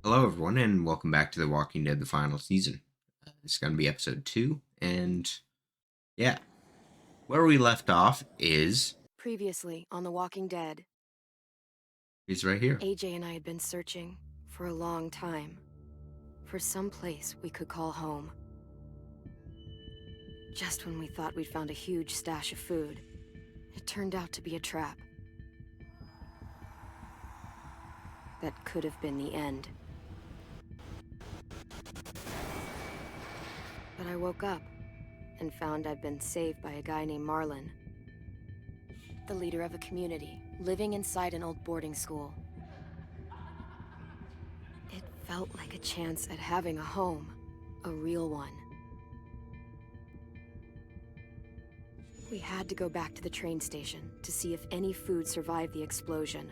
Hello, everyone, and welcome back to The Walking Dead, the final season. This is going to be episode 2, and yeah, where we left off Previously on The Walking Dead, is right here. AJ and I had been searching for a long time for some place we could call home. Just when we thought we'd found a huge stash of food, it turned out to be a trap. That could have been the end. But I woke up and found I'd been saved by a guy named Marlon, the leader of a community living inside an old boarding school. It felt like a chance at having a home, a real one. We had to go back to the train station to see if any food survived the explosion.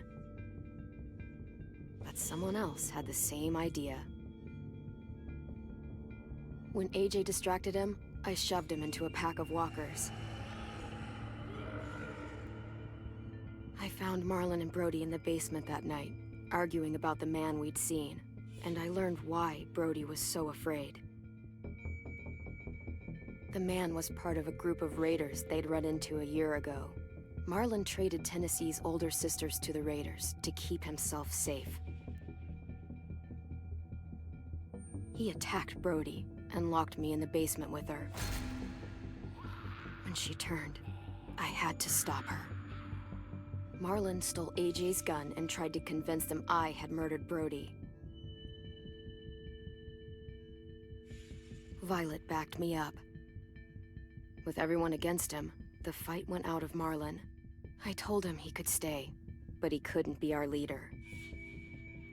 But someone else had the same idea. When AJ distracted him, I shoved him into a pack of walkers. I found Marlon and Brody in the basement that night, arguing about the man we'd seen, and I learned why Brody was so afraid. The man was part of a group of raiders they'd run into a year ago. Marlon traded Tennessee's older sisters to the raiders to keep himself safe. He attacked Brody and locked me in the basement with her. When she turned, I had to stop her. Marlon stole AJ's gun and tried to convince them I had murdered Brody. Violet backed me up. With everyone against him, the fight went out of Marlon. I told him he could stay, but he couldn't be our leader.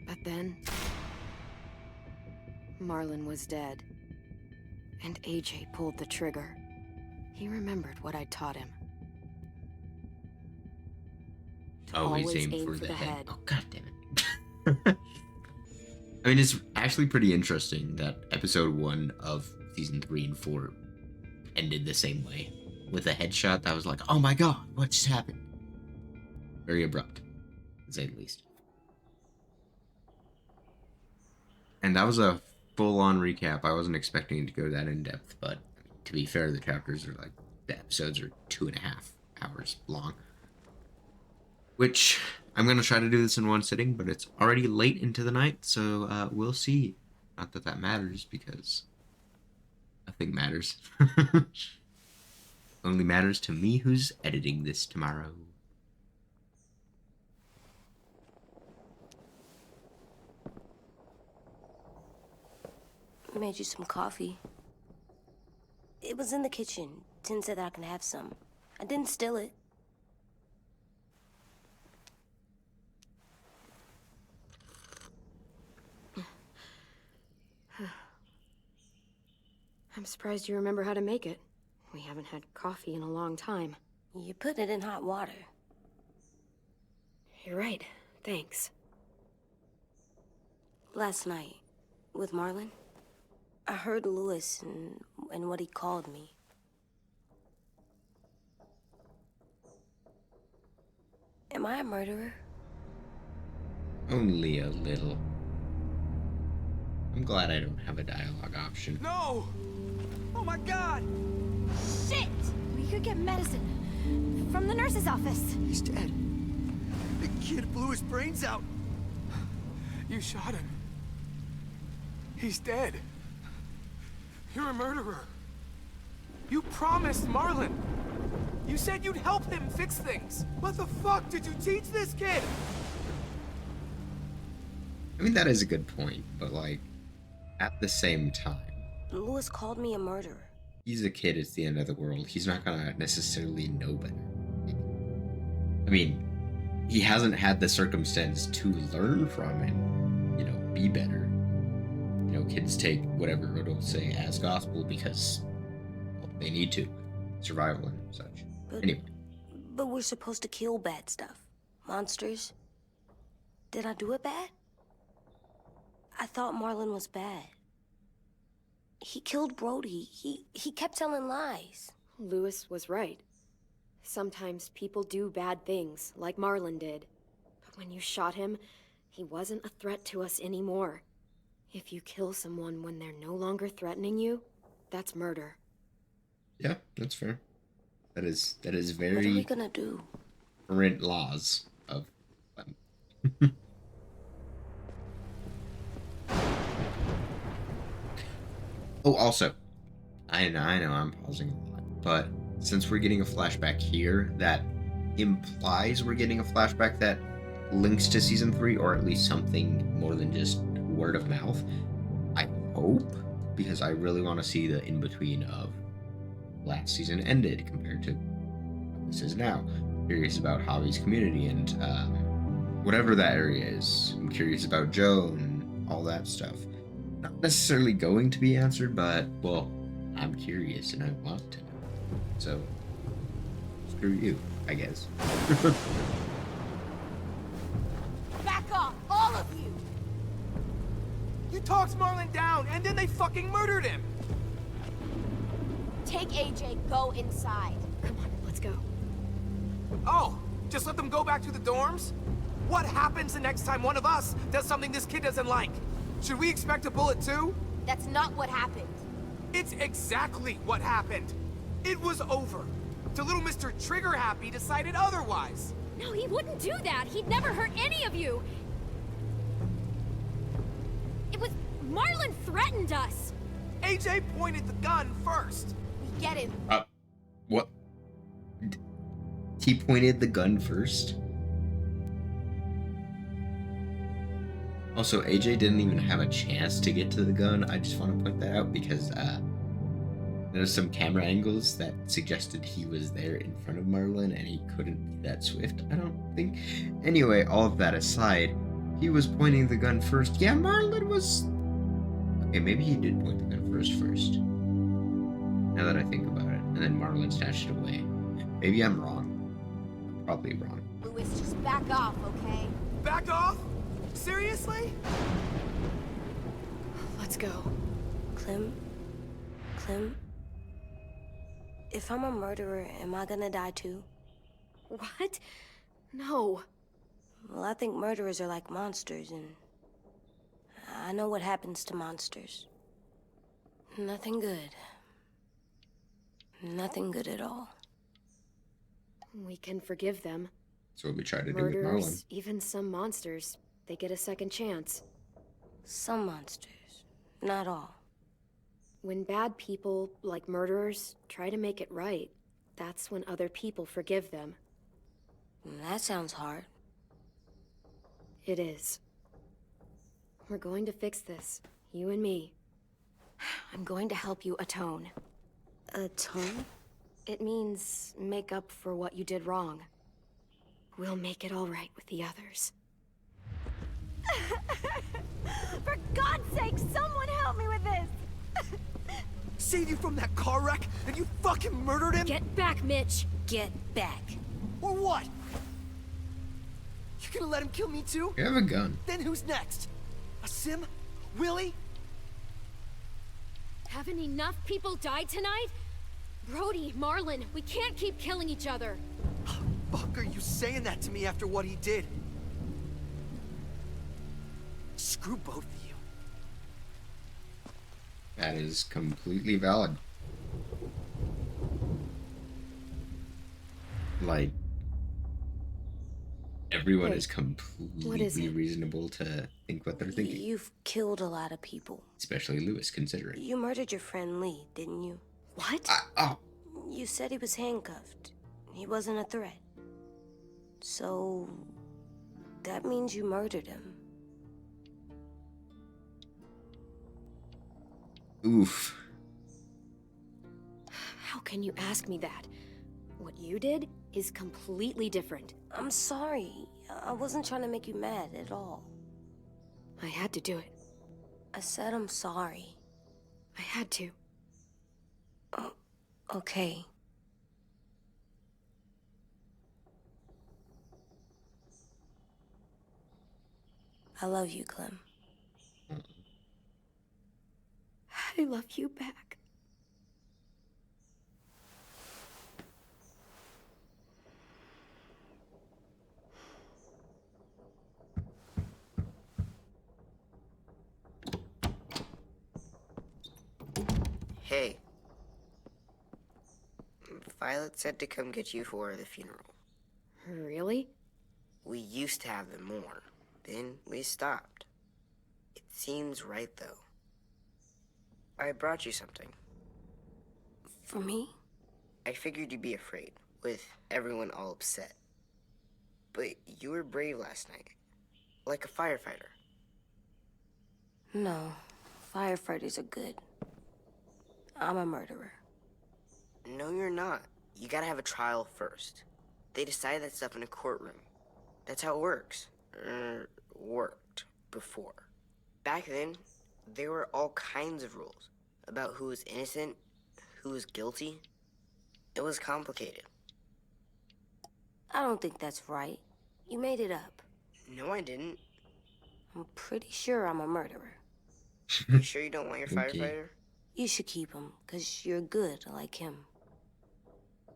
But then, Marlon was dead, and AJ pulled the trigger. He remembered what I'd taught him. Always aim for the head. Oh, god damn it. I mean, it's actually pretty interesting that episode 1 of season 3 and 4 ended the same way. With a headshot that was like, oh my god, what just happened? Very abrupt, to say the least. And that was a full-on recap. I wasn't expecting it to go that in-depth, but to be fair, the episodes are 2.5 hours long. Which, I'm going to try to do this in one sitting, but it's already late into the night, so we'll see. Not that that matters, because nothing matters. Only matters to me who's editing this tomorrow. I made you some coffee. It was in the kitchen. Tin said that I can have some. I didn't steal it. I'm surprised you remember how to make it. We haven't had coffee in a long time. You put it in hot water. You're right. Thanks. Last night, with Marlon, I heard Lewis and what he called me. Am I a murderer? Only a little. I'm glad I don't have a dialogue option. No! Oh my god! Shit! We could get medicine from the nurse's office. He's dead. The kid blew his brains out. You shot him. He's dead. You're a murderer. You promised Marlon. You said you'd help him fix things. What the fuck did you teach this kid? I mean, that is a good point, but like, at the same time, Lewis called me a murderer. he's a kid, it's the end of the world. He's not gonna necessarily know better. I mean, he hasn't had the circumstance to learn from and, be better. Kids take whatever it'll say as gospel because they need to. Survival and such. Anyway. But we're supposed to kill bad stuff. Monsters. Did I do it bad? I thought Marlon was bad. He killed Brody. He kept telling lies. Lewis was right. Sometimes people do bad things, like Marlon did. But when you shot him, he wasn't a threat to us anymore. If you kill someone when they're no longer threatening you, that's murder. Yeah, that's fair. That is What are we very gonna do? current laws of Oh, also, I know I'm pausing a lot, but since we're getting a flashback here, that implies we're getting a flashback that links to season 3, or at least something more than just word of mouth. I hope, because I really want to see the in between of last season ended compared to what this is now. Curious about Javi's community and whatever that area is. I'm curious about Joe and all that stuff. Not necessarily going to be answered, but well, I'm curious and I want to know. So screw you, I guess. Back off, all of you! You talked Marlin down, and then they fucking murdered him! Take AJ, go inside. Come on, let's go. Oh, just let them go back to the dorms? What happens the next time one of us does something this kid doesn't like? Should we expect a bullet too? That's not what happened. It's exactly what happened. It was over. The little Mr. Trigger Happy decided otherwise. No, he wouldn't do that. He'd never hurt any of you. It was... Marlin threatened us. AJ pointed the gun first. We get him. What? He pointed the gun first? Also, AJ didn't even have a chance to get to the gun. I just want to point that out because there's some camera angles that suggested he was there in front of Marlin and he couldn't be that swift, I don't think. Anyway, all of that aside, he was pointing the gun first. Yeah, Marlin was... Okay, maybe he did point the gun first. Now that I think about it. And then Marlin snatched it away. Maybe I'm wrong. I'm probably wrong. Louis, just back off, okay? Back off? Seriously? Let's go. Clem? If I'm a murderer, am I gonna die too? What? No. Well, I think murderers are like monsters, and I know what happens to monsters. Nothing good. Nothing good at all. We can forgive them. That's what we tried to do with Marlin. Murderers, even some monsters, they get a second chance. Some monsters, not all. When bad people, like murderers, try to make it right, that's when other people forgive them. That sounds hard. It is. We're going to fix this, you and me. I'm going to help you atone. Atone? It means make up for what you did wrong. We'll make it all right with the others. For God's sake, someone help me with this! Saved you from that car wreck, and you fucking murdered him? Get back, Mitch! Get back. Or what? You gonna let him kill me too? You have a gun. Then who's next? A Sim? Willie? Haven't enough people died tonight? Brody, Marlin, we can't keep killing each other. Fuck are you saying that to me after what he did? Screw both of you. That is completely valid. Like, everyone Hey, is completely what is it? reasonable to think what they're thinking. You've killed a lot of people. Especially Lewis, considering. You murdered your friend Lee, didn't you? What? Oh, You said he was handcuffed. He wasn't a threat. So... that means you murdered him. oof. How can you ask me that? What you did is completely different. I'm sorry. I wasn't trying to make you mad at all. I had to do it. I said I'm sorry. I had to. Okay. I love you, Clem. I love you back. Hey. Violet said to come get you for the funeral. Really? We used to have them more. Then we stopped. It seems right, though. I brought you something. For me? I figured you'd be afraid, with everyone all upset. But you were brave last night. Like a firefighter. No. Firefighters are good. I'm a murderer. No, you're not. You gotta have a trial first. They decide that stuff in a courtroom. That's how it works. Worked before. Back then, there were all kinds of rules about who was innocent, who was guilty. It was complicated. I don't think that's right. You made it up. No, I didn't. I'm pretty sure I'm a murderer. You sure you don't want your Okay. firefighter? You should keep him, 'cause you're good like him.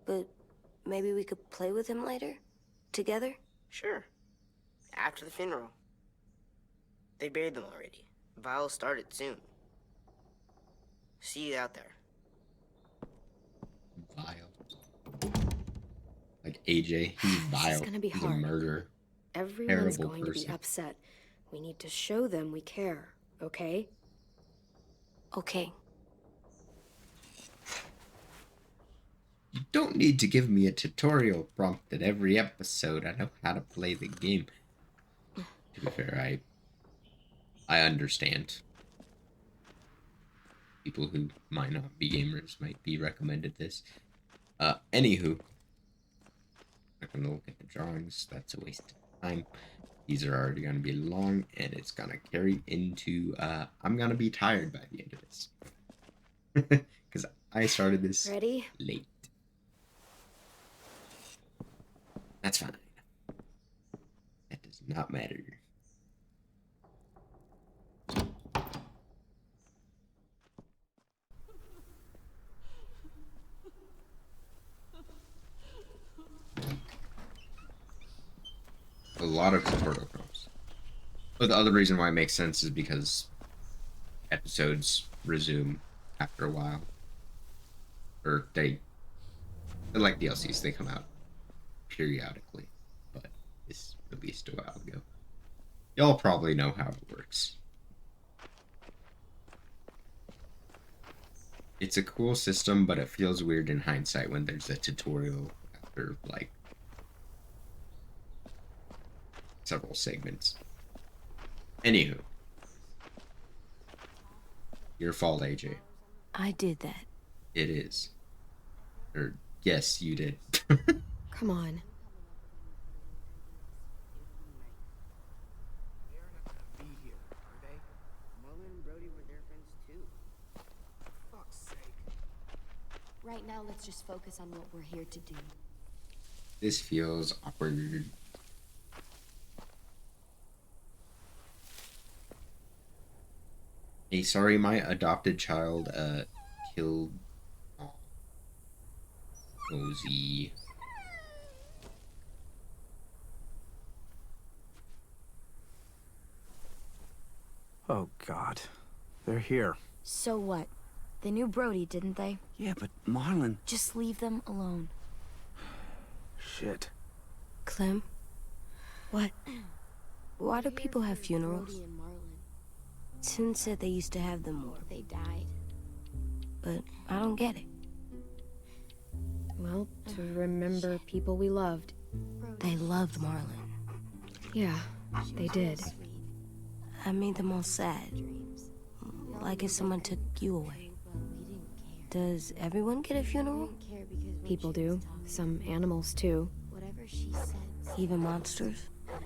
But maybe we could play with him later? Together? Sure. After the funeral. They buried them already. Vile started soon. See you out there. Vile. Like AJ, he's vile. gonna be He's hard. a murderer. Everyone's Terrible going to be person. upset. We need to show them we care, okay? Okay. You don't need to give me a tutorial prompt in every episode. I know how to play the game. To be fair, I understand. People who might not be gamers might be recommended this. Anywho. Not gonna look at the drawings. That's a waste of time. These are already gonna be long, and it's gonna carry into, I'm gonna be tired by the end of this. Because I started this Ready? late. That's fine. That does not matter. A lot of tutorial prompts. But the other reason why it makes sense is because episodes resume after a while. Or they're like DLCs, they come out periodically. But it's released a while ago. Y'all probably know how it works. It's a cool system, but it feels weird in hindsight when there's a tutorial after, like, several segments. Anywho. Your fault, AJ. I did that. It is. Or, yes, you did. Come on. They're not gonna be here, are they? Marlon and Brody were their friends too. For fuck's sake. Right now, let's just focus on what we're here to do. This feels awkward. Hey, sorry, my adopted child, killed Nosy. Oh, God. They're here. So what? They knew Brody, didn't they? Yeah, but Marlon... Just leave them alone. Shit. Clem? What? Why do people have funerals? Brody and Marlon, Sin said they used to have them more, they died. but I don't get it. Well, to remember people we loved. They loved Marlon. Yeah, they did. I made them all sad. Like if someone took you away. Does everyone get a funeral? People do. Some animals, too. Whatever she said. Even monsters? I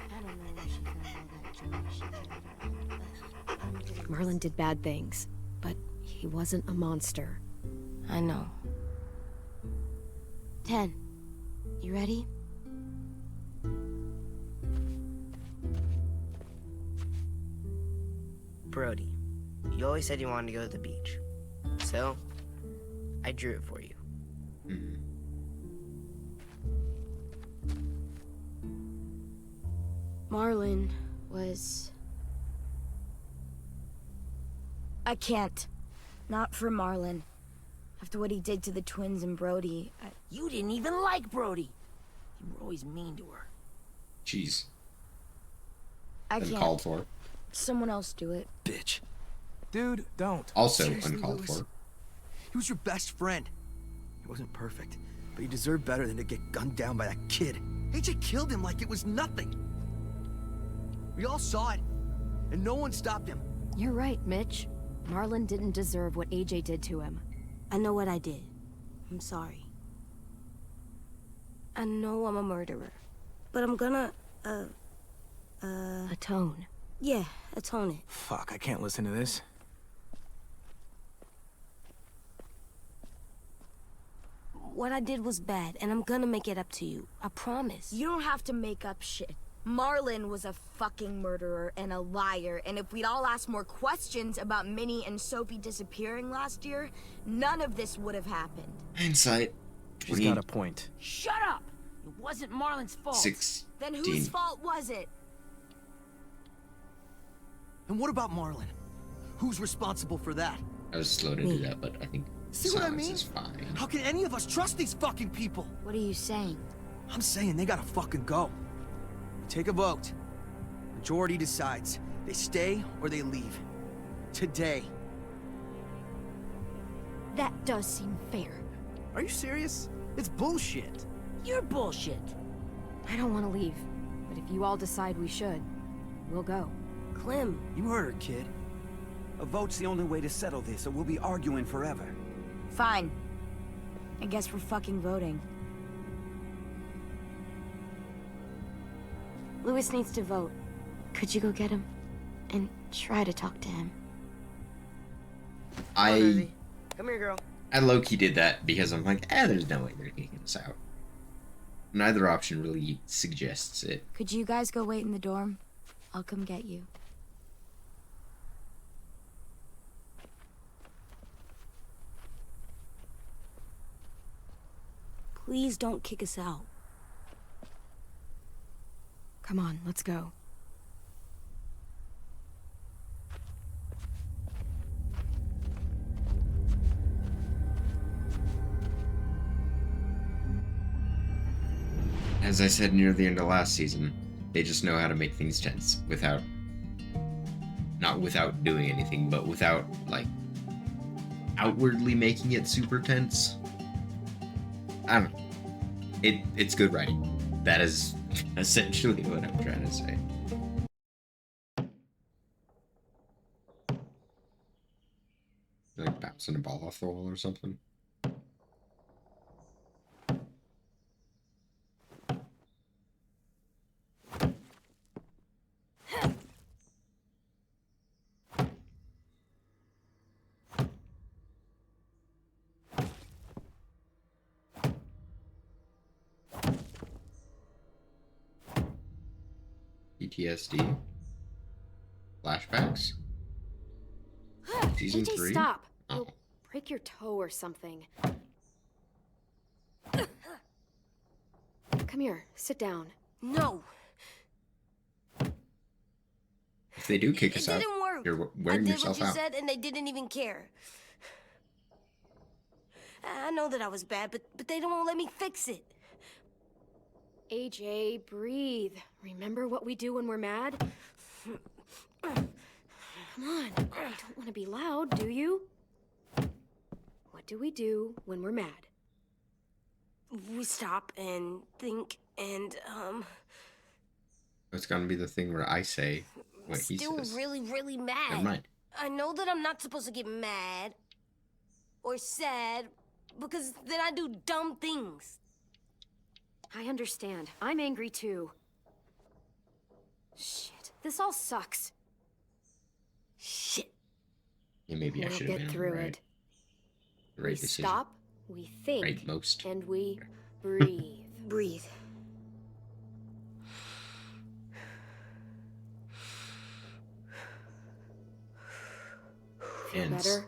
don't know where she found all that junk she carried around, but Marlon did bad things, but he wasn't a monster. I know. 10. You ready? Brody, you always said you wanted to go to the beach. So, I drew it for you. Hmm. Marlon was I can't. Not for Marlon. After what he did to the twins and Brody, You didn't even like Brody. You were always mean to her. Jeez. I Been can't. called for. Someone else do it. Bitch. Dude, don't. Also Seriously, uncalled Louis? for. He was your best friend. He wasn't perfect, but he deserved better than to get gunned down by that kid. AJ killed him like it was nothing. We all saw it, and no one stopped him. You're right, Mitch. Marlon didn't deserve what AJ did to him. I know what I did. I'm sorry. I know I'm a murderer. But I'm gonna, Atone. yeah, atone it. Fuck, I can't listen to this. What I did was bad, and I'm gonna make it up to you. I promise. You don't have to make up shit. Marlon was a fucking murderer and a liar, and if we'd all asked more questions about Minnie and Sophie disappearing last year, none of this would have happened. Hindsight. She's got a point. Shut up! It wasn't Marlon's fault. 16. Then whose fault was it? And what about Marlon? Who's responsible for that? I was slow to do that, but I think See what I silence mean? is fine. How can any of us trust these fucking people? What are you saying? I'm saying they gotta fucking go. Take a vote. Majority decides. They stay or they leave. Today. That does seem fair. Are you serious? It's bullshit. You're bullshit. I don't want to leave, but if you all decide we should, we'll go. Clem, You heard her, kid. A vote's the only way to settle this, or we'll be arguing forever. Fine. I guess we're fucking voting. Louis needs to vote. Could you go get him? And try to talk to him. I Come here, girl. low-key did that because I'm like, there's no way they're kicking us out. Neither option really suggests it. Could you guys go wait in the dorm? I'll come get you. Please don't kick us out. Come on, let's go. As I said near the end of last season, they just know how to make things tense without, not without doing anything, but without, like, outwardly making it super tense. I don't know. It's good writing. That is essentially what I'm trying to say. Like bouncing a ball off the wall or something. PTSD. Flashbacks. Season AJ, 3. stop! Oh. You'll break your toe or something. Come here, sit down. No, If they do kick it us out, didn't work. you're I wearing did yourself what you out. said, and they didn't even care. I know that I was bad, but they don't let me fix it. AJ, breathe. Remember what we do when we're mad? Come on, you don't want to be loud, do you? What do we do when we're mad? We stop and think and, It's gonna be the thing where I say what he still says. really, really Never mad. mind. I know that I'm not supposed to get mad or sad because then I do dumb things. I understand. I'm angry too. Shit, this all sucks. Shit. Yeah, maybe I We'll should have get been through right. it. Right We decision. stop, we think, Right most. and we breathe. Breathe. Feel Hence, better?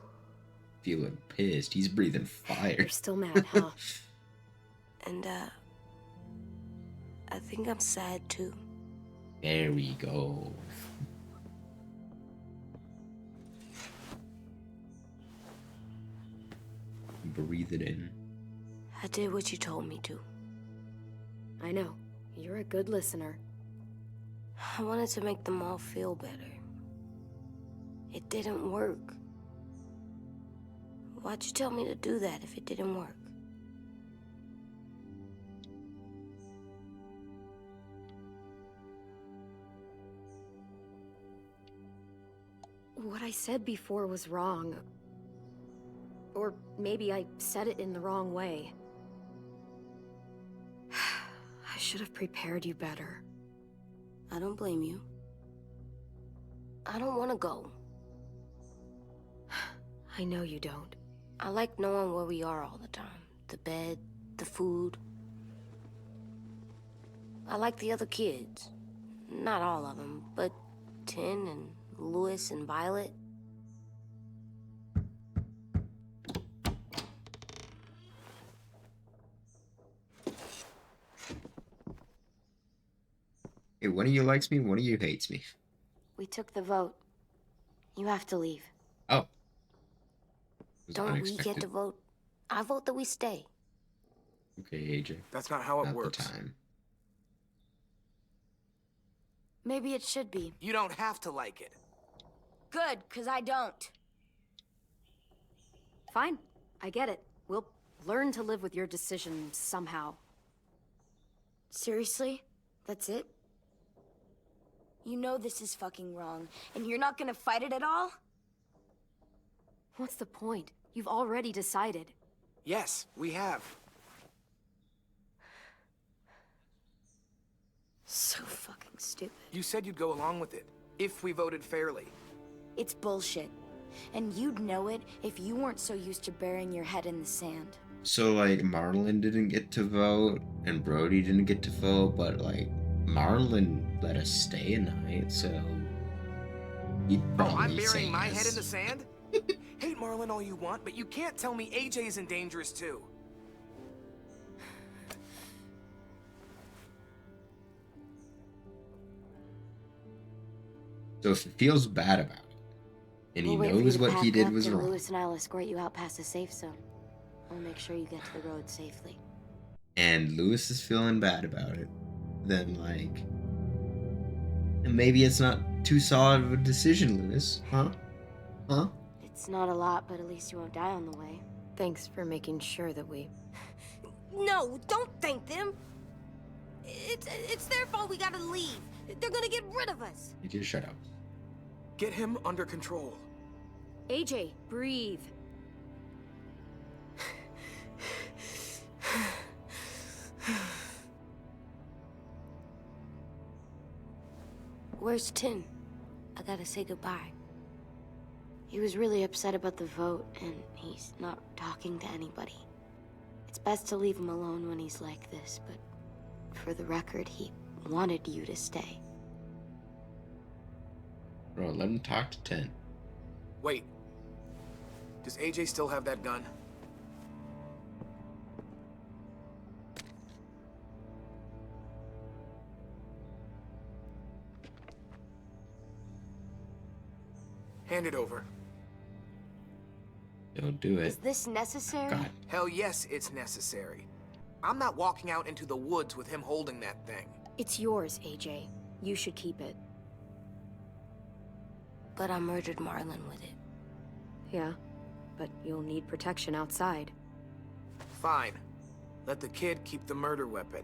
feeling pissed. He's breathing fire. You're still mad, huh? And, I think I'm sad too. There we go. breathe it in. I did what you told me to. I know. You're a good listener. I wanted to make them all feel better. It didn't work. Why'd you tell me to do that if it didn't work? What I said before was wrong. Or maybe I said it in the wrong way. I should have prepared you better. I don't blame you. I don't want to go. I know you don't. I like knowing where we are all the time. The bed, the food. I like the other kids. Not all of them, but Tin and Louis and Violet. Hey, one of you likes me, one of you hates me. We took the vote. You have to leave. Oh. Was Don't we get unexpected. to vote? I vote that we stay. Okay, AJ. That's not how it Not works. the time. Maybe it should be. You don't have to like it. Good, because I don't. Fine. I get it. We'll learn to live with your decision somehow. Seriously? That's it? You know this is fucking wrong, and you're not gonna fight it at all? What's the point? You've already decided. Yes, we have. So fucking stupid. You said you'd go along with it, if we voted fairly. It's bullshit. And you'd know it if you weren't so used to burying your head in the sand. So, like, Marlon didn't get to vote, and Brody didn't get to vote, but, like, Marlon let us stay a night, so... He'd Oh, probably I'm say burying my head in yes. the sand? Hate Marlon all you want, but you can't tell me AJ isn't dangerous too. So if he feels bad about it, and he We'll wait for you knows to what he pack did up, was and wrong, Louis and I'll escort you out past the safe zone. I'll make sure you get to the road safely. and Lewis is feeling bad about it, then, like... Maybe it's not too solid of a decision, Lewis. Huh? Huh? It's not a lot, but at least you won't die on the way. Thanks for making sure that we... No, don't thank them. It's their fault we gotta leave. They're gonna get rid of us. You just shut up. Get him under control. AJ, breathe. Where's Tin? I gotta say goodbye. He was really upset about the vote, and he's not talking to anybody. It's best to leave him alone when he's like this, but for the record, he wanted you to stay. Bro, let him talk to 10. Wait. Does AJ still have that gun? Hand it over. Don't do Is it. this necessary? God. Hell yes, it's necessary. I'm not walking out into the woods with him holding that thing. It's yours, AJ. You should keep it. But I murdered Marlon with it. Yeah, but you'll need protection outside. Fine. Let the kid keep the murder weapon.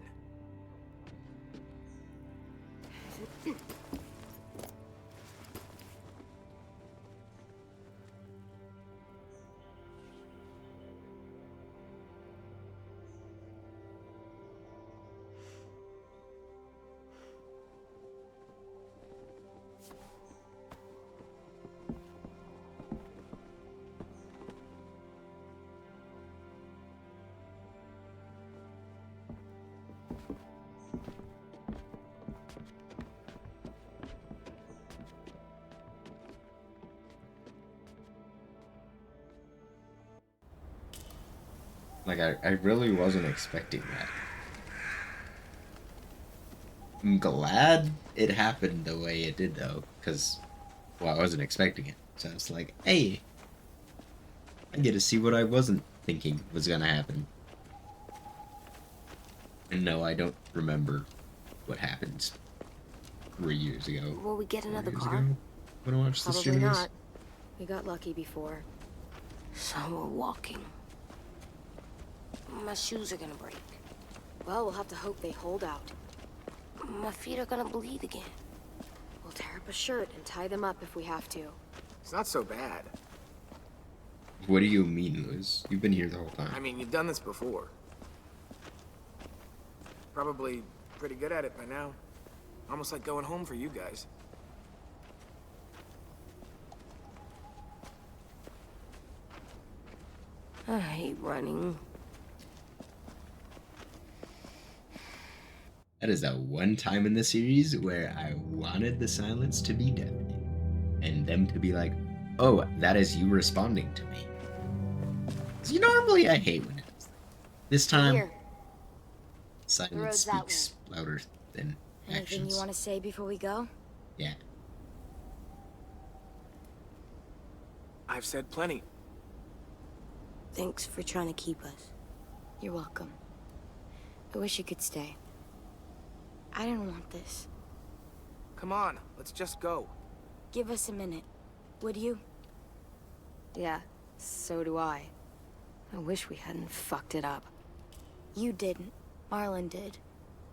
Like, I really wasn't expecting that. I'm glad it happened the way it did, though, because, well, I wasn't expecting it. So it's like, hey, I get to see what I wasn't thinking was gonna happen. And no, I don't remember what happened 3 years ago. Will we get 4 another years car? ago, when I watched the Probably series. not. We got lucky before. So we're walking. My shoes are gonna break. Well, we'll have to hope they hold out. My feet are gonna bleed again. We'll tear up a shirt and tie them up if we have to. It's not so bad. What do you mean, Liz? You've been here the whole time. I mean, you've done this before. Probably pretty good at it by now. Almost like going home for you guys. I hate running. That is the one time in the series where I wanted the silence to be deafening. And them to be like, oh, that is you responding to me. See, normally I hate when it does that. This time, Here. silence road's that speaks louder than Anything actions. you want to say before we go? Yeah. I've said plenty. Thanks for trying to keep us. You're welcome. I wish you could stay. I didn't want this. Come on, let's just go. Give us a minute, would you? Yeah, so do I. I wish we hadn't fucked it up. You didn't. Marlon did.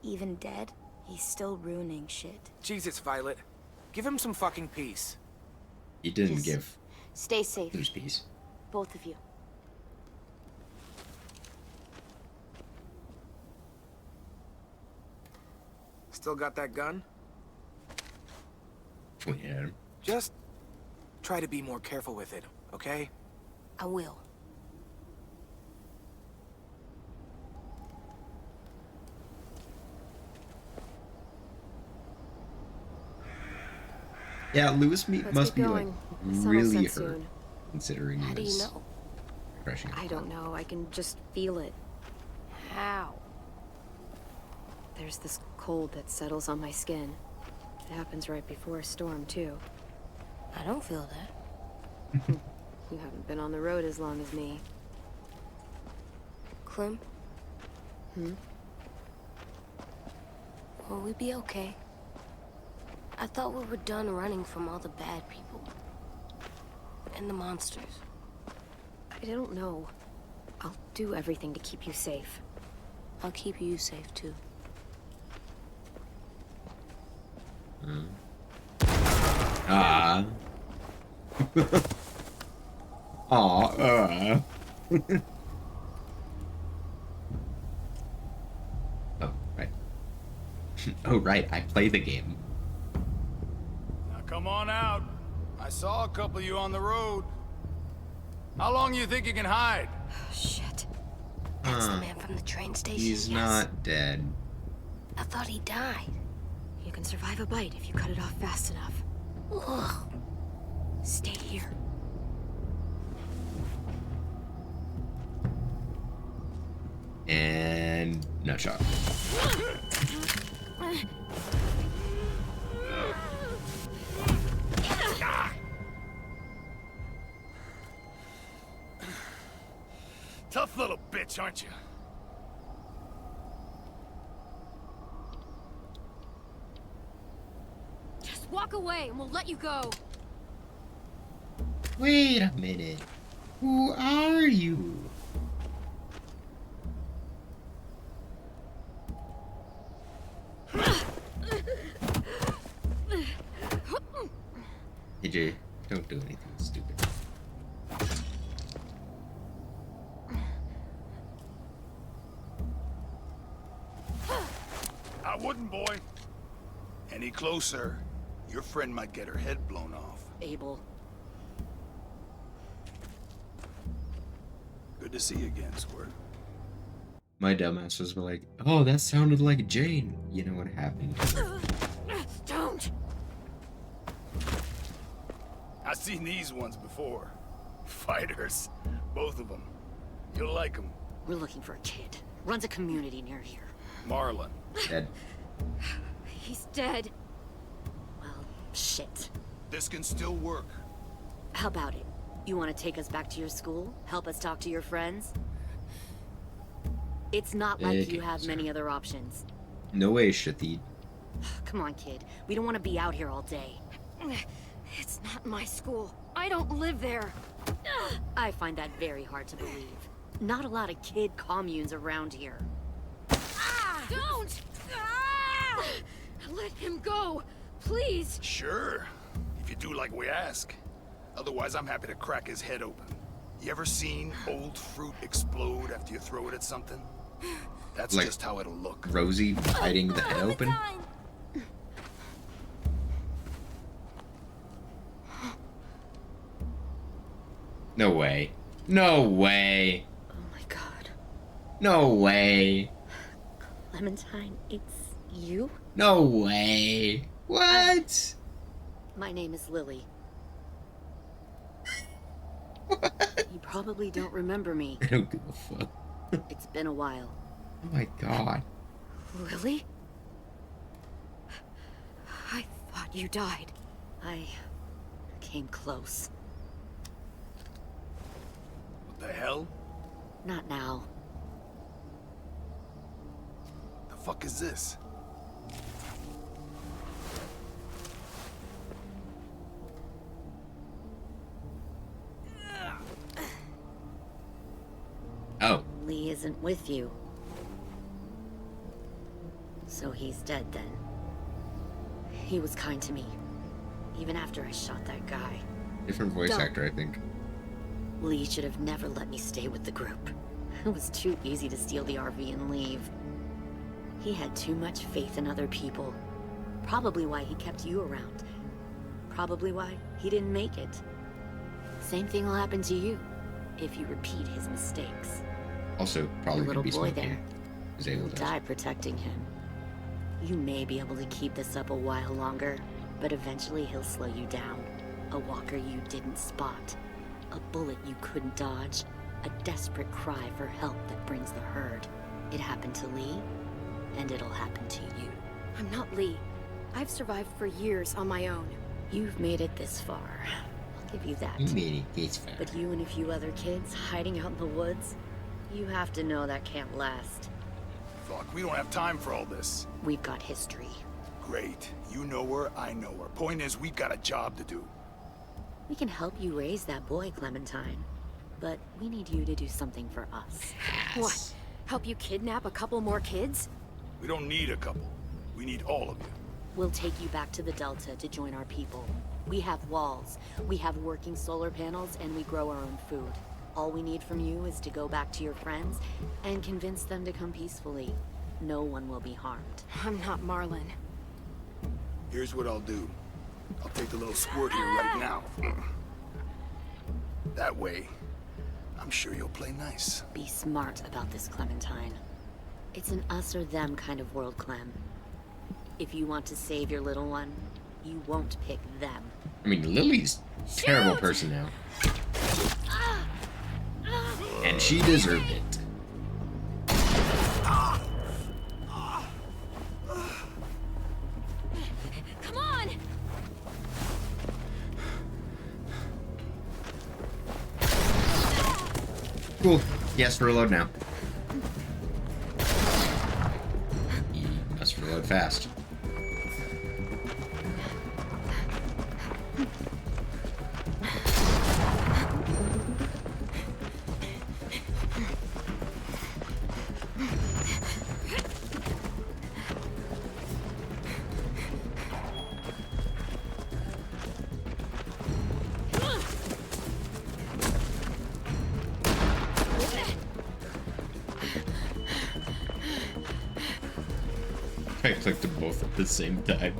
Even dead, he's still ruining shit. Jesus, Violet. Give him some fucking peace. He didn't Yes. give Stay safe, There's peace. both of you. Still got that gun? Point at him. Just try to be more careful with it, okay? I will. Yeah, Lewis Let's must get be like going. The sun'll really set hurt, soon. considering How he do you was know? crashing. I don't know. I can just feel it. How? There's this cold that settles on my skin. It happens right before a storm, too. I don't feel that. You haven't been on the road as long as me. Clem, Hmm? will we be okay? I thought we were done running from all the bad people. And the monsters. I don't know. I'll do everything to keep you safe. I'll keep you safe too. Ah. Aw. Oh, right. Oh, right. I play the game. Now come on out. I saw a couple of you on the road. How long you think you can hide? Shit. That's the man from the train station. He's yes. not dead. I thought he died. You can survive a bite if you cut it off fast enough. Ugh. Stay here. And nutshot. Tough little bitch, aren't you? Just walk away and we'll let you go. Wait a minute. Who are you? AJ, don't do anything stupid. I wouldn't, boy. Any closer, your friend might get her head blown off. Abel. Good to see you again, Squirt. My dumbasses were like, oh, that sounded like Jane. You know what happened? Don't! I've seen these ones before. Fighters. Both of them. You'll like them. We're looking for a kid. Runs a community near here. Marlon. Dead. He's dead. Well, shit. This can still work. How about it? You want to take us back to your school? Help us talk to your friends? It's not like you have many other options. No way, Shathid. Come on, kid. We don't want to be out here all day. It's not my school. I don't live there. I find that very hard to believe. Not a lot of kid communes around here. Don't! Let him go, please. Sure, if you do like we ask. Otherwise, I'm happy to crack his head open. You ever seen old fruit explode after you throw it at something? That's like just how it'll look. Rosie biting the head open. No way. No way. Oh my god. No way. Clementine, it's you? No way. What? My name is Lily. You probably don't remember me. I don't give a fuck. It's been a while. Oh my god. Lily? I thought you died. I came close. What the hell? Not now. The fuck is this? Oh. Lee isn't with you. So he's dead then. He was kind to me. Even after I shot that guy. Different voice Don't. actor, I think. Lee should have never let me stay with the group. It was too easy to steal the RV and leave. He had too much faith in other people. Probably why he kept you around. Probably why he didn't make it. Same thing will happen to you if you repeat his mistakes. Also, probably The little could be boy smoking. there Zayla will does. die protecting him. You may be able to keep this up a while longer, but eventually he'll slow you down. A walker you didn't spot. A bullet you couldn't dodge. A desperate cry for help that brings the herd. It happened to Lee, and it'll happen to you. I'm not Lee. I've survived for years on my own. You've made it this far. I'll give you that. You made it this far. But you and a few other kids hiding out in the woods, you have to know that can't last. Fuck, we don't have time for all this. We've got history. Great. You know her, I know her. Point is, we've got a job to do. We can help you raise that boy, Clementine. But we need you to do something for us. What? Help you kidnap a couple more kids? We don't need a couple. We need all of you. We'll take you back to the Delta to join our people. We have walls, we have working solar panels, and we grow our own food. All we need from you is to go back to your friends and convince them to come peacefully. No one will be harmed. I'm not Marlon. Here's what I'll do. I'll take the little squirt here right now. That way, I'm sure you'll play nice. Be smart about this, Clementine. It's an us or them kind of world, Clem. If you want to save your little one, you won't pick them. I mean, Lily's a terrible person now. And she deserved it. Come on! Cool. He has to reload now. He must reload fast. I clicked them both at the same time.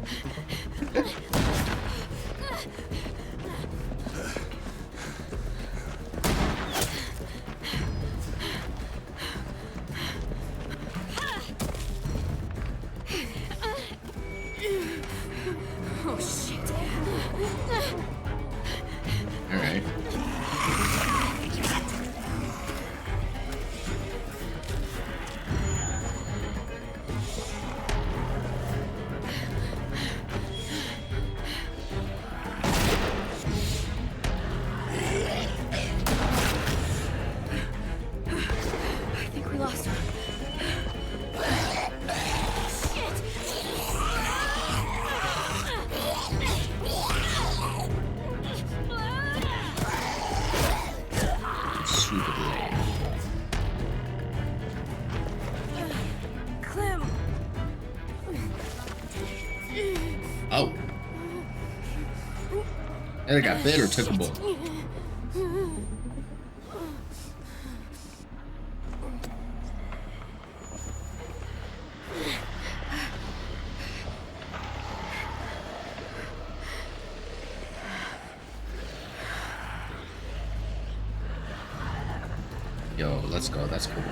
Oh, shit. All right. Oh. Either got bit or took a bullet. Yo, let's go. That's cool.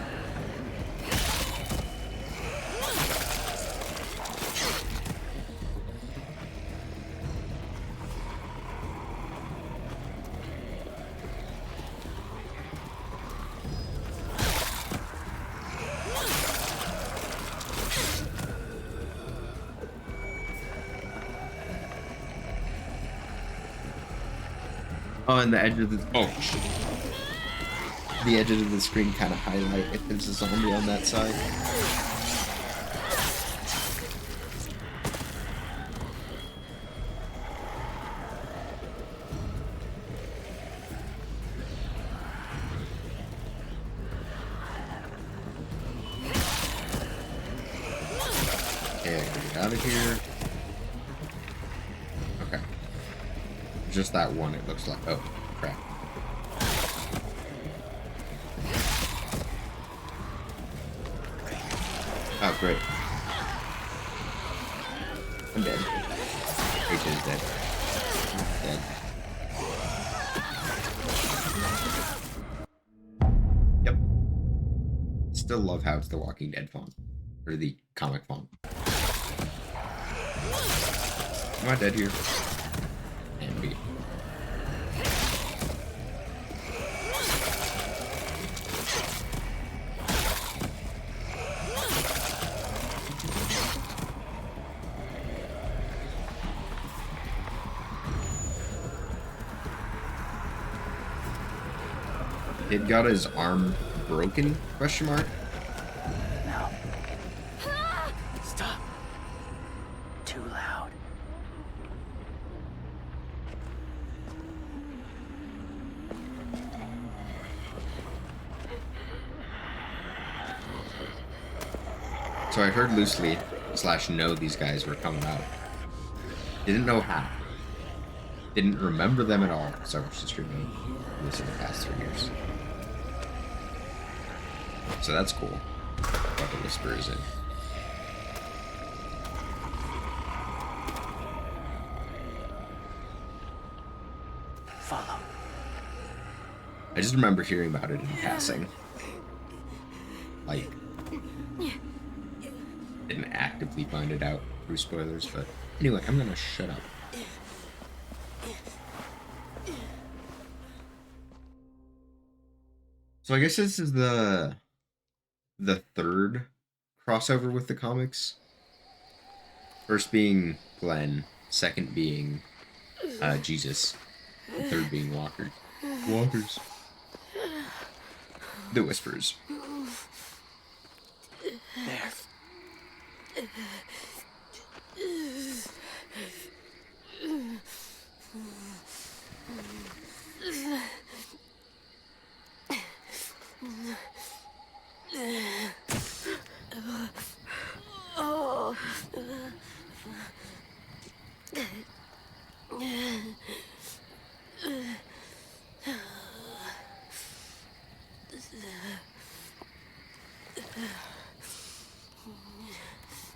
Oh, and the edge of the the edges of the screen kind of highlight if there's a zombie on that side. Okay, I can get out of here. Okay. Just that one, it looks like. Oh, crap. Oh, great. I'm dead. H is dead. Dead. Yep. Still love how it's the Walking Dead font. Or the comic font. Am I dead here? And B. It got his arm broken? Question mark. No. Stop. Too loud. So I heard loosely / know these guys were coming out. Didn't know how. Didn't remember them at all. So I watched streaming this in the past 3 years. So that's cool. Got the whispers in. Follow. I just remember hearing about it in passing. Like, didn't actively find it out through spoilers, but anyway, I'm gonna shut up. So I guess this is the third crossover with the comics. First being Glenn, second being Jesus, and third being Walker. Walkers. The Whispers. There.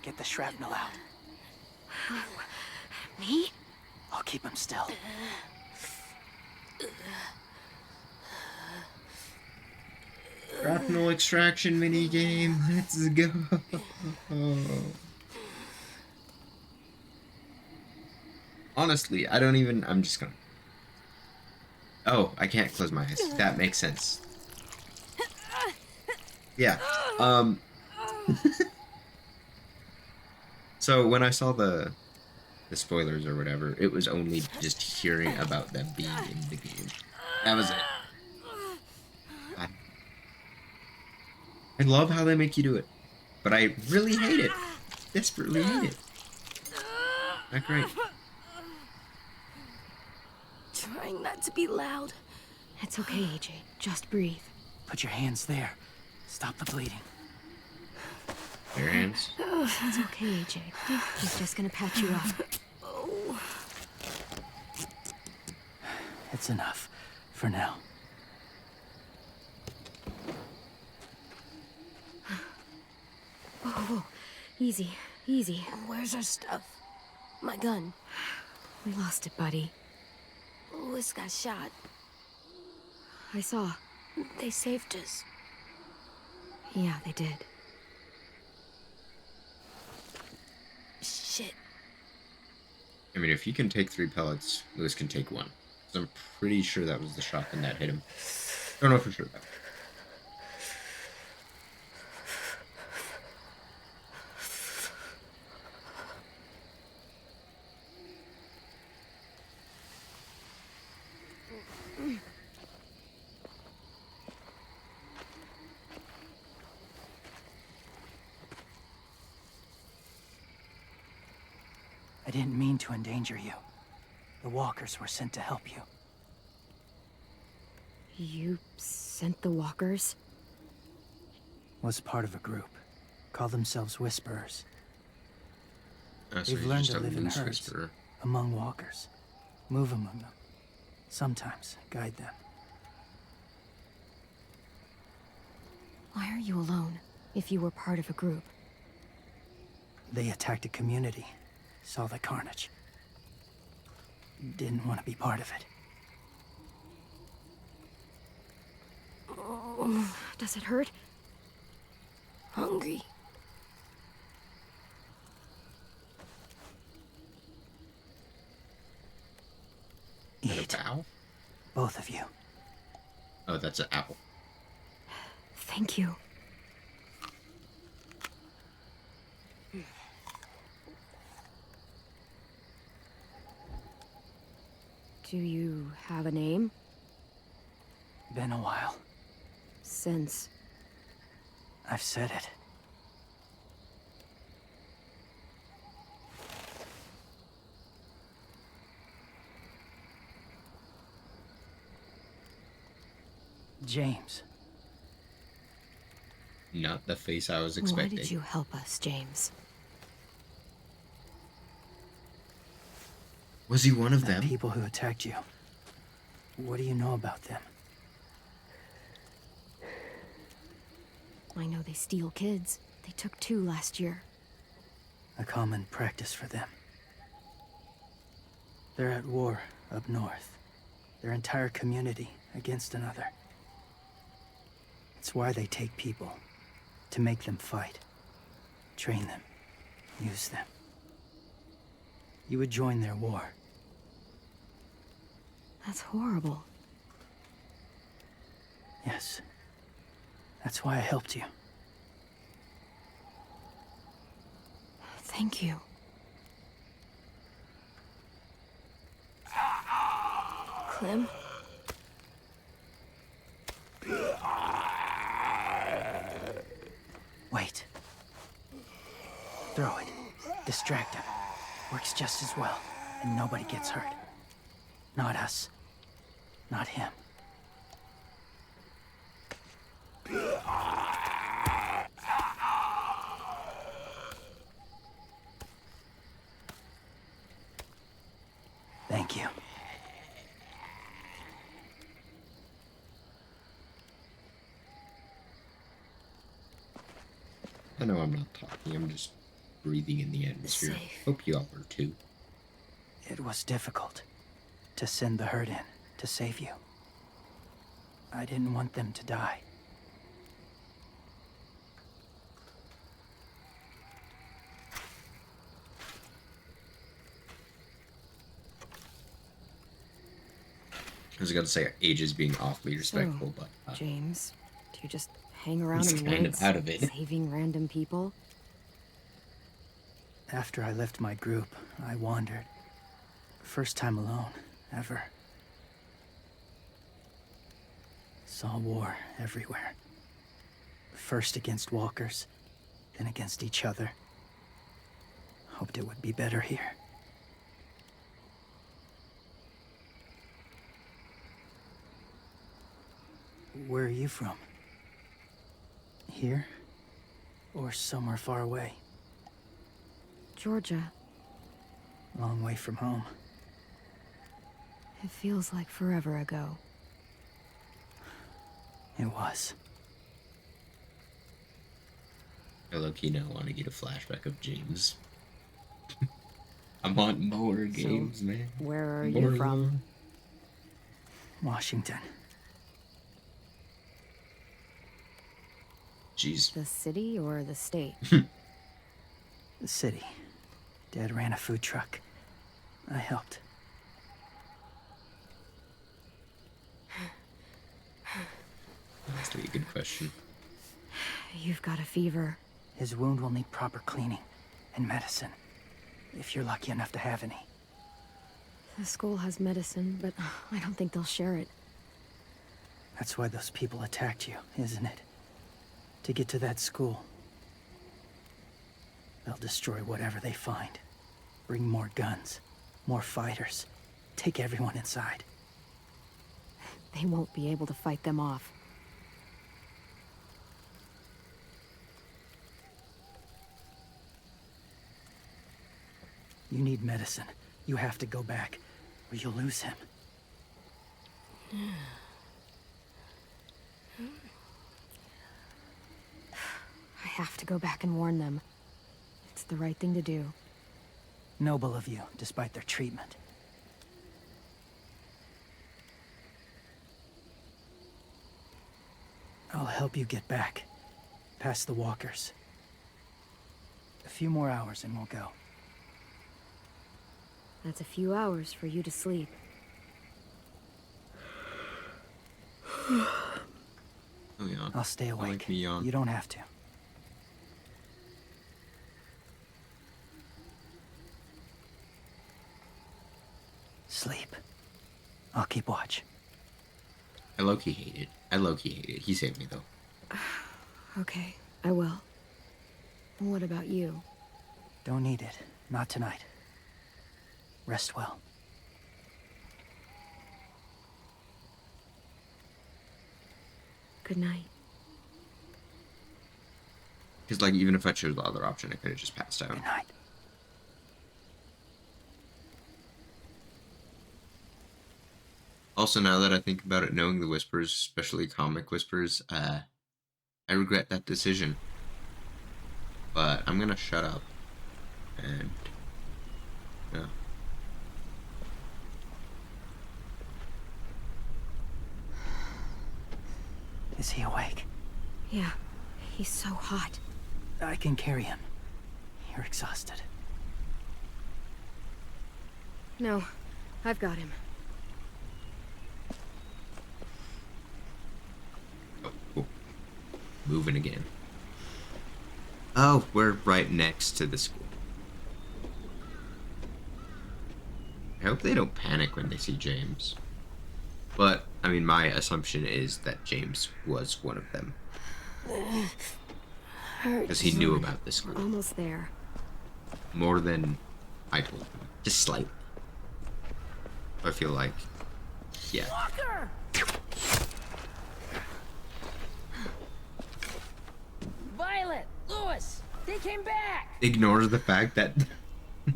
Get the shrapnel out. Me? I'll keep him still. Shrapnel extraction minigame. Let's go. Honestly, I don't even. I'm just gonna. Oh, I can't close my eyes. That makes sense. Yeah. So when I saw the spoilers or whatever, it was only just hearing about them being in the game. That was it. I love how they make you do it, but I really hate it. Desperately hate it. Not great. Trying not to be loud. It's okay, AJ. Just breathe. Put your hands there. Stop the bleeding. Bare hands. It's okay, AJ. He's just gonna patch you up. It's enough. For now. Whoa, whoa. Easy, easy. Where's our stuff? My gun. We lost it, buddy. Lewis got shot. I saw. They saved us. Yeah, they did. Shit. I mean, if you can take 3 pellets, Lewis can take 1. So I'm pretty sure that was the shotgun that hit him. Don't know for sure, though. I didn't mean to endanger you. The walkers were sent to help you. You sent the walkers? Was part of a group. Call themselves Whisperers. So They've he's learned just to a live in loose herds, whisperer. among walkers. Move among them. Sometimes guide them. Why are you alone, if you were part of a group? They attacked a community. Saw the carnage. Didn't want to be part of it. Does it hurt? Hungry. Is that a bow? Both of you. Oh, that's an owl. Thank you. Do you have a name? Been a while. Since... I've said it. James. Not the face I was Why expecting. did you help us, James? Was he one of The them? people who attacked you. What do you know about them? I know they steal kids. They took 2 last year. A common practice for them. They're at war up north. Their entire community against another. It's why they take people. To make them fight. Train them. Use them. You would join their war. That's horrible. Yes. That's why I helped you. Thank you. Clem? Wait. Throw it. Distract him. Works just as well, and nobody gets hurt. Not us. Not him. Thank you. I know I'm not talking, I'm just breathing in the atmosphere. Safe. Hope you all are too. It was difficult to send the herd in to save you. I didn't want them to die. I was going to say age is being awfully respectful, but James, do you just hang around he's in the kind of woods, out of it. saving random people? After I left my group, I wandered. First time alone, ever. Saw war everywhere. First against walkers, then against each other. Hoped it would be better here. Where are you from? Here? Or somewhere far away? Georgia. Long way from home. It feels like forever ago. It was. I low-key now want to get a flashback of James. I want more games, man. Where are More you from? lore. Washington. Jeez. The city or the state? The city. Dad ran a food truck. I helped. That's a good question. You've got a fever. His wound will need proper cleaning and medicine, if you're lucky enough to have any. The school has medicine, but I don't think they'll share it. That's why those people attacked you, isn't it? To get to that school. They'll destroy whatever they find. Bring more guns, more fighters. Take everyone inside. They won't be able to fight them off. You need medicine. You have to go back, or you'll lose him. I have to go back and warn them. It's the right thing to do. Noble of you, despite their treatment. I'll help you get back, past the walkers. A few more hours and we'll go. That's a few hours for you to sleep. Oh, yawn. I'll stay I awake. like me yawn. You don't have to. Sleep. I'll keep watch. I low-key hate it. I low-key hate it. He saved me, though. Okay, I will. What about you? Don't need it. Not tonight. Rest well. Good night. Because, like, even if I chose the other option, I could have just passed out. Good night. Also, now that I think about it, knowing the whispers, especially comic whispers, I regret that decision. But I'm gonna shut up. And... yeah. Is he awake? Yeah, he's so hot. I can carry him. You're exhausted. No, I've got him. Oh, cool. Moving again. Oh, we're right next to the school. I hope they don't panic when they see James. But, I mean, my assumption is that James was one of them. Because he knew about the school. We're almost there. More than I told him. Just slightly. I feel like, yeah. Walker! Violet! Lewis! They came back! Ignores the fact that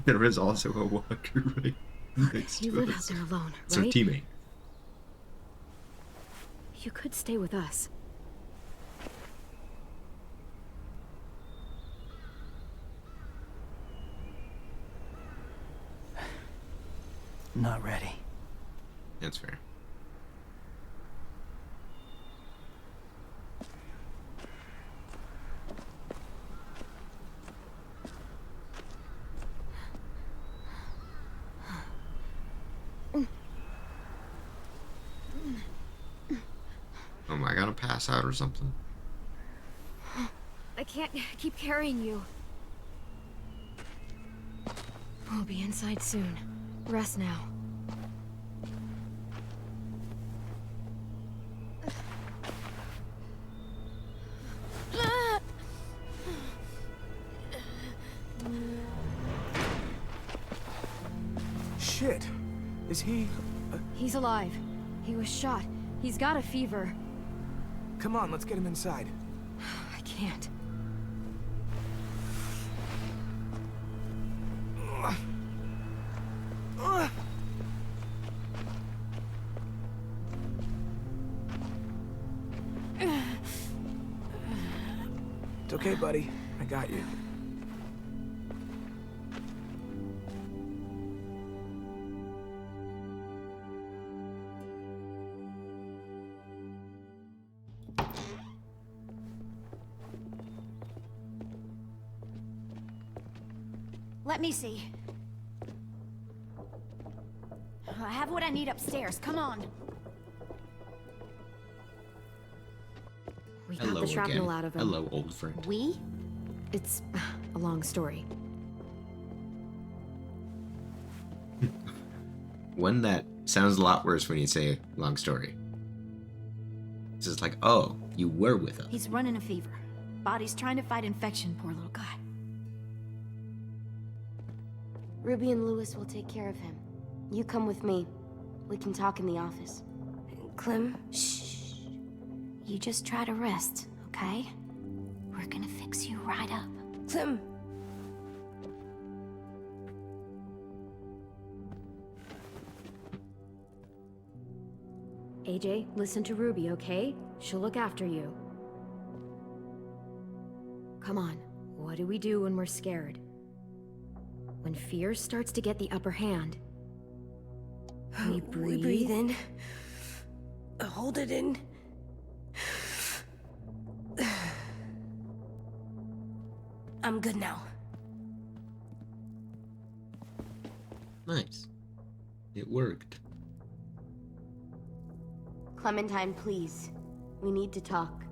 there is also a walker right next You to live out us. there alone, It's our right? teammate. You could stay with us. Not ready. That's fair. Oh, am I gonna pass out or something? I can't keep carrying you. We'll be inside soon. Rest now. Shit. Is he... He's alive. He was shot. He's got a fever. Come on, let's get him inside. I can't. Okay, buddy. I got you. Let me see. I have what I need upstairs. Come on. We got Hello the shrapnel again. out of him. Hello, old friend. We? It's a long story. One that sounds a lot worse when you say long story. It's just like, oh, you were with him. He's running a fever. Body's trying to fight infection, poor little guy. Ruby and Lewis will take care of him. You come with me. We can talk in the office. Clem, shh. You just try to rest, okay? We're gonna fix you right up. Clem! AJ, listen to Ruby, okay? She'll look after you. Come on, what do we do when we're scared? When fear starts to get the upper hand, we breathe. We breathe in. Hold it in. I'm good now. Nice. It worked. Clementine, please. We need to talk.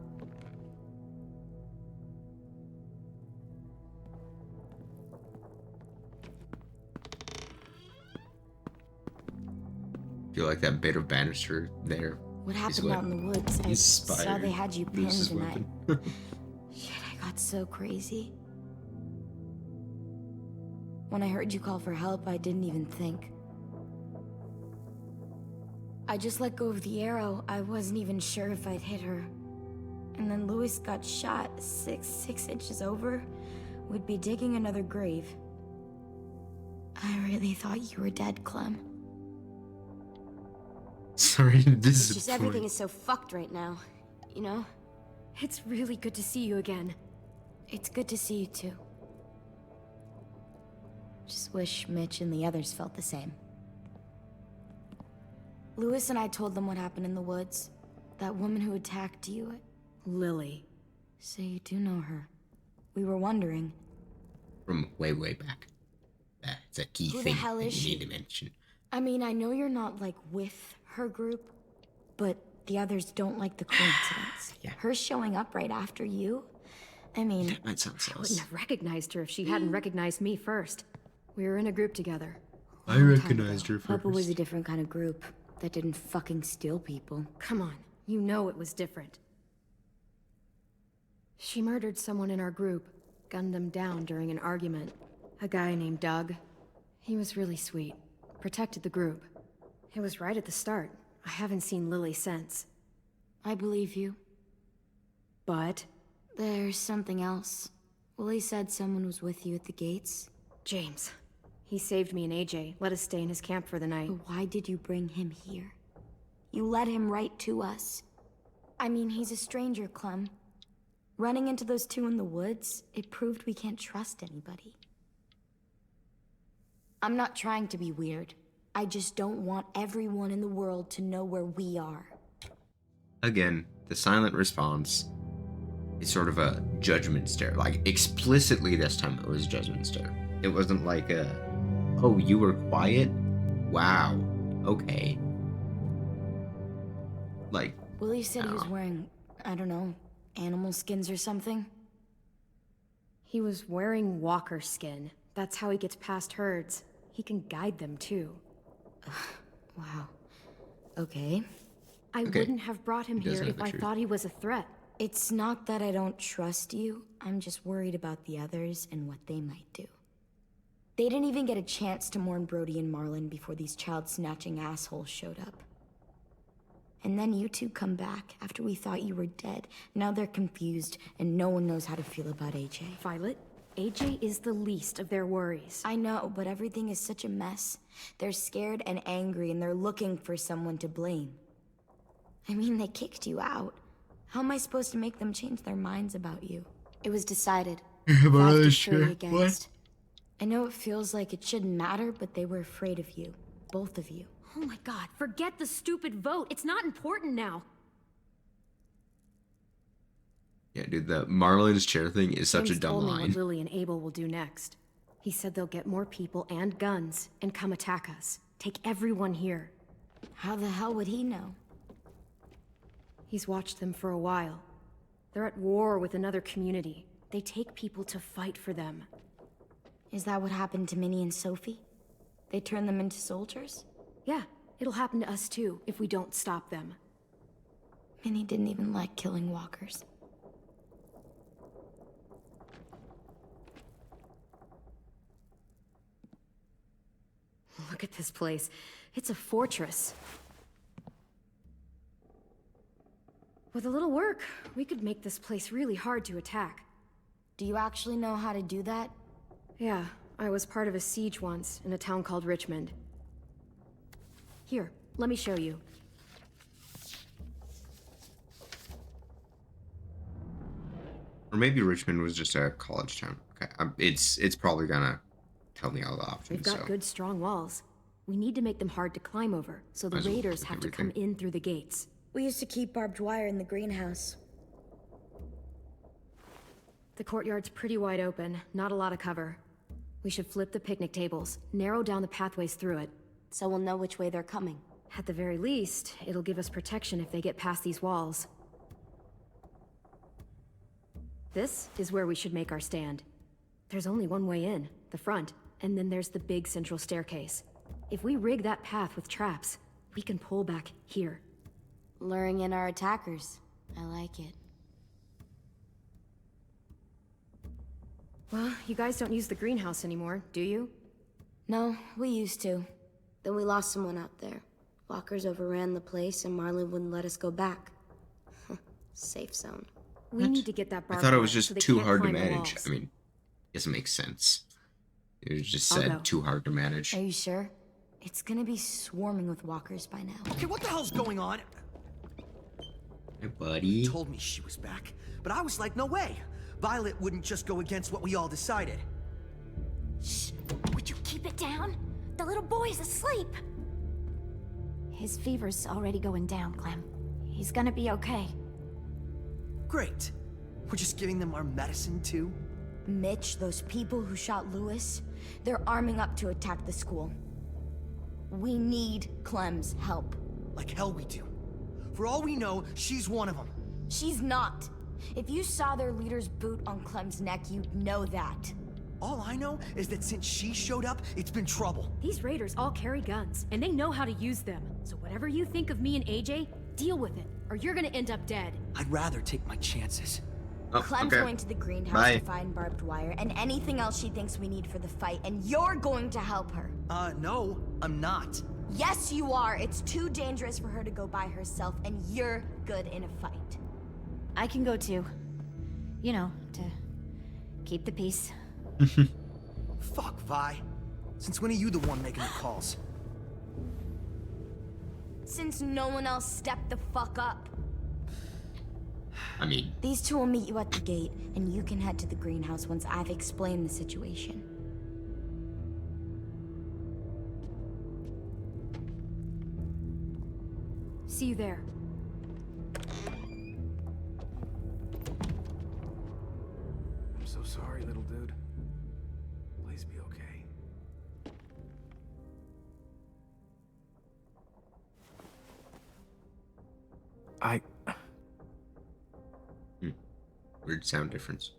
Feel like that bit of banister there. What is happened what out in the woods? I saw inspired they had you pinned Lewis's and weapon. Shit, I got so crazy. When I heard you call for help, I didn't even think. I just let go of the arrow. I wasn't even sure if I'd hit her. And then Lewis got shot 6 inches over. We'd be digging another grave. I really thought you were dead, Clem. Sorry to It's just disappoint. everything is so fucked right now, you know? It's really good to see you again. It's good to see you too. Just wish Mitch and the others felt the same. Lewis and I told them what happened in the woods. That woman who attacked you. Lily. So you do know her. We were wondering. From way, way back. That's a key Who the thing hell that is you she? need to mention. I mean, I know you're not, like, with her group, but the others don't like the coincidence. Yeah. Her showing up right after you? I mean... That might sound I wouldn't sus. have recognized her if she hadn't recognized me first. We were in a group together. I recognized her Hope it was a first. different kind of group that didn't fucking steal people. Come on, you know it was different. She murdered someone in our group, gunned them down during an argument. A guy named Doug. He was really sweet, protected the group. It was right at the start. I haven't seen Lily since. I believe you. But There's something else. Willie said someone was with you at the gates. James, he saved me and AJ, let us stay in his camp for the night. But why did you bring him here? You led him right to us. I mean, he's a stranger, Clem. Running into those two in the woods, it proved we can't trust anybody. I'm not trying to be weird. I just don't want everyone in the world to know where we are. Again, the silent response is sort of a judgment stare. Like, explicitly this time it was a judgment stare. It wasn't like a, oh, you were quiet? Wow. Okay. Like, Willie said he was no. wearing, I don't know, animal skins or something. He was wearing walker skin. That's how he gets past herds. He can guide them too. Wow. Okay. I Okay. wouldn't have brought him He does here know if the I truth. thought he was a threat. It's not that I don't trust you. I'm just worried about the others and what they might do. They didn't even get a chance to mourn Brody and Marlon before these child-snatching assholes showed up. And then you two come back after we thought you were dead. Now they're confused, and no one knows how to feel about AJ. Violet, AJ is the least of their worries. I know, but everything is such a mess. They're scared and angry, and they're looking for someone to blame. I mean, they kicked you out. How am I supposed to make them change their minds about you? It was decided. Well, 5 to sure. 3 against. I know it feels like it shouldn't matter, but they were afraid of you. Both of you. Oh my god, forget the stupid vote. It's not important now. Yeah, dude, the Marlin's chair thing is such James a dumb told me line. what Lily and Abel will do next. He said they'll get more people and guns and come attack us. Take everyone here. How the hell would he know? He's watched them for a while. They're at war with another community. They take people to fight for them. Is that what happened to Minnie and Sophie? They turned them into soldiers? Yeah, it'll happen to us too if we don't stop them. Minnie didn't even like killing walkers. Look at this place. It's a fortress. With a little work, we could make this place really hard to attack. Do you actually know how to do that? Yeah, I was part of a siege once in a town called Richmond. Here, let me show you. Or maybe Richmond was just a college town. Okay, it's probably gonna tell me all the options. We've got so. good, strong walls. We need to make them hard to climb over, so the Might as well raiders take have to come everything. in through the gates. We used to keep barbed wire in the greenhouse. The courtyard's pretty wide open, not a lot of cover. We should flip the picnic tables, narrow down the pathways through it. So we'll know which way they're coming. At the very least, it'll give us protection if they get past these walls. This is where we should make our stand. There's only one way in, the front, and then there's the big central staircase. If we rig that path with traps, we can pull back here. Luring in our attackers. I like it. Well, you guys don't use the greenhouse anymore, do you? No, we used to. Then we lost someone out there. Walkers overran the place and Marlin wouldn't let us go back. Safe zone. We need to get that I barbed thought it wire was just so they too can't hard to climb the manage. walls. I mean, it doesn't make sense. It was just I'll go. said too hard to manage. Are you sure? It's gonna be swarming with walkers by now. Okay, what the hell's going on? Hey, buddy. Told me she was back, but I was like, no way. Violet wouldn't just go against what we all decided. Shh! Would you keep it down? The little boy's asleep! His fever's already going down, Clem. He's gonna be okay. Great. We're just giving them our medicine, too? Mitch, those people who shot Lewis, they're arming up to attack the school. We need Clem's help. Like hell we do. For all we know, she's one of them. She's not. If you saw their leader's boot on Clem's neck, you'd know that. All I know is that since she showed up, it's been trouble. These raiders all carry guns, and they know how to use them. So whatever you think of me and AJ, deal with it, or you're gonna end up dead. I'd rather take my chances. Oh, Clem's okay. going to the greenhouse Bye. to find barbed wire and anything else she thinks we need for the fight, and you're going to help her. No, I'm not. Yes, you are. It's too dangerous for her to go by herself, and you're good in a fight. I can go too. You know, to keep the peace. Fuck, Vi. Since when are you the one making the calls? Since no one else stepped the fuck up. I mean, These two will meet you at the gate, and you can head to the greenhouse once I've explained the situation. See you there. I'm so sorry, little dude. Please be okay. weird sound difference.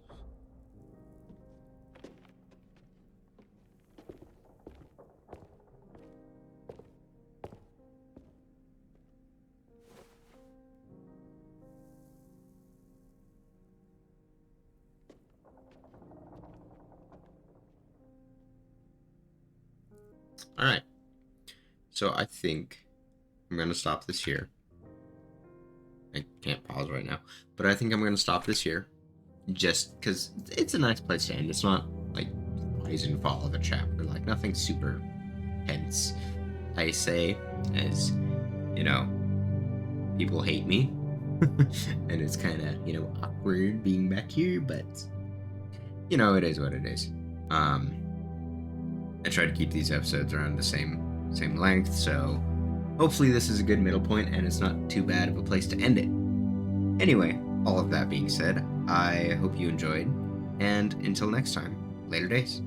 All right. So I think I'm going to stop this here. I can't pause right now, but I think I'm going to stop this here just because it's a nice place to end. It's not like rise and fall of a chapter, like nothing super tense. I say, as you know, people hate me, and it's kind of, you know, awkward being back here, but you know, it is what it is. I try to keep these episodes around the same length, so hopefully this is a good middle point and it's not too bad of a place to end it. Anyway, all of that being said, I hope you enjoyed, and until next time, later days.